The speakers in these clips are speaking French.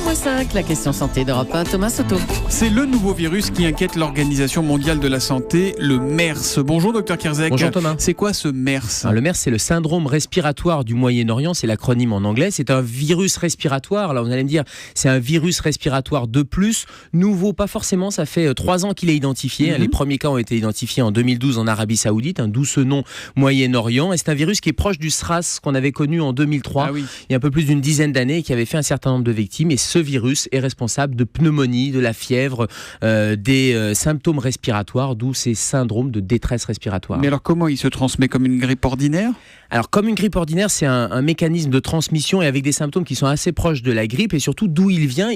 7h05, la question santé d'Europe 1, Thomas Soto. C'est le nouveau virus qui inquiète l'Organisation mondiale de la santé, le MERS. Bonjour Dr Kierzek. Bonjour Thomas. C'est quoi ce MERS ? Alors, le MERS, c'est le syndrome respiratoire du Moyen-Orient, c'est l'acronyme en anglais. C'est un virus respiratoire. Alors vous allez me dire, c'est un virus respiratoire de plus. Nouveau, pas forcément, ça fait 3 ans qu'il est identifié. Les premiers cas ont été identifiés en 2012 en Arabie Saoudite, d'où ce nom Moyen-Orient. Et c'est un virus qui est proche du SRAS qu'on avait connu en 2003, il y a un peu plus d'une dizaine d'années, et qui avait fait un certain nombre de victimes. Et ce virus est responsable de pneumonie, de la fièvre, des symptômes respiratoires, d'où ces syndromes de détresse respiratoire. Mais alors comment il se transmet, comme une grippe ordinaire ? Alors comme une grippe ordinaire, c'est un mécanisme de transmission et avec des symptômes qui sont assez proches de la grippe. Et surtout, d'où il vient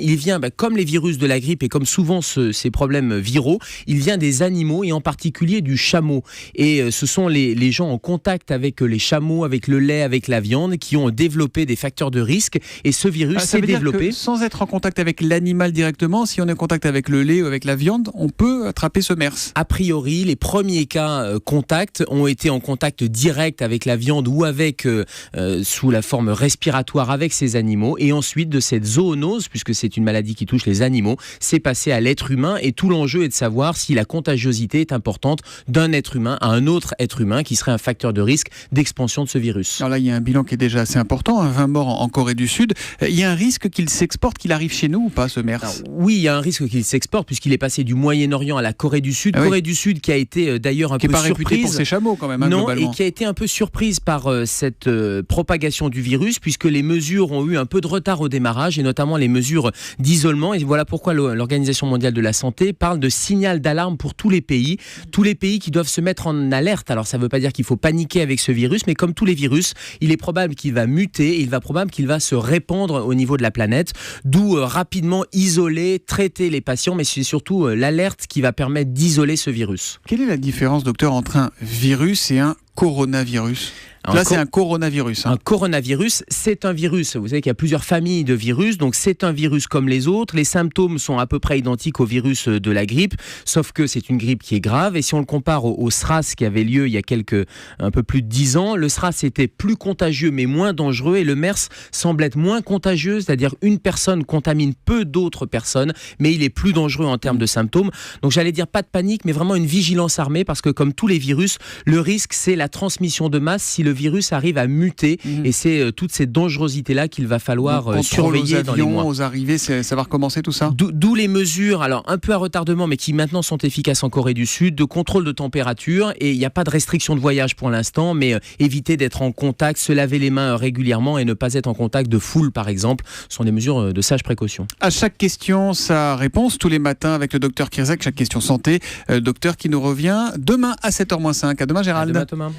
comme les virus de la grippe et comme souvent ces problèmes viraux, il vient des animaux et en particulier du chameau. Et ce sont les gens en contact avec les chameaux, avec le lait, avec la viande, qui ont développé des facteurs de risque. Et ce virus s'est développé. Que sans être en contact avec l'animal directement, si on est en contact avec le lait ou avec la viande, on peut attraper ce MERS. A priori, les premiers cas contacts ont été en contact direct avec la viande ou avec sous la forme respiratoire avec ces animaux. Et ensuite, de cette zoonose, puisque c'est une maladie qui touche les animaux, c'est passé à l'être humain. Et tout l'enjeu est de savoir si la contagiosité est importante d'un être humain à un autre être humain, qui serait un facteur de risque d'expansion de ce virus. Alors là, il y a un bilan qui est déjà assez important, 20 morts en Corée du Sud. Il y a un risque qu'il s'exporte, qu'il arrive chez nous ou pas, ce MERS ? Alors, oui, il y a un risque qu'il s'exporte, puisqu'il est passé du Moyen-Orient à la Corée du Sud. Corée du Sud qui a été d'ailleurs un peu surprise. Qui n'est pas réputée pour ses chameaux quand même, globalement. Et qui a été un peu surprise par cette propagation du virus, puisque les mesures ont eu un peu de retard au démarrage, et notamment les mesures d'isolement. Et voilà pourquoi l'Organisation mondiale de la santé parle de signal d'alarme pour tous les pays qui doivent se mettre en alerte. Alors ça ne veut pas dire qu'il faut paniquer avec ce virus, mais comme tous les virus, il est probable qu'il va muter, et il va probable qu'il va se répandre au niveau de la planète, d'où rapidement isoler, traiter les patients, mais c'est surtout l'alerte qui va permettre d'isoler ce virus. Quelle est la différence, docteur, entre un virus et un coronavirus ? Là, c'est un coronavirus. Un coronavirus, c'est un virus. Vous savez qu'il y a plusieurs familles de virus, donc c'est un virus comme les autres. Les symptômes sont à peu près identiques au virus de la grippe, sauf que c'est une grippe qui est grave. Et si on le compare au SRAS qui avait lieu il y a un peu plus de 10 ans, le SRAS était plus contagieux mais moins dangereux, et le MERS semble être moins contagieux, c'est-à-dire une personne contamine peu d'autres personnes, mais il est plus dangereux en termes de symptômes. Donc j'allais dire pas de panique, mais vraiment une vigilance armée, parce que comme tous les virus, le risque c'est la transmission de masse si le virus arrive à muter, et c'est toutes ces dangerosités-là qu'il va falloir surveiller dans les mois. Aux arrivées, ça va recommencer tout ça ? D'où les mesures, alors un peu à retardement, mais qui maintenant sont efficaces en Corée du Sud, de contrôle de température, et il n'y a pas de restriction de voyage pour l'instant, mais éviter d'être en contact, se laver les mains régulièrement et ne pas être en contact de foule par exemple, sont des mesures de sage précaution. À chaque question, sa réponse, tous les matins avec le docteur Kierzek, chaque question santé, docteur qui nous revient demain à 7h-5. À demain Gérald. À demain Thomas.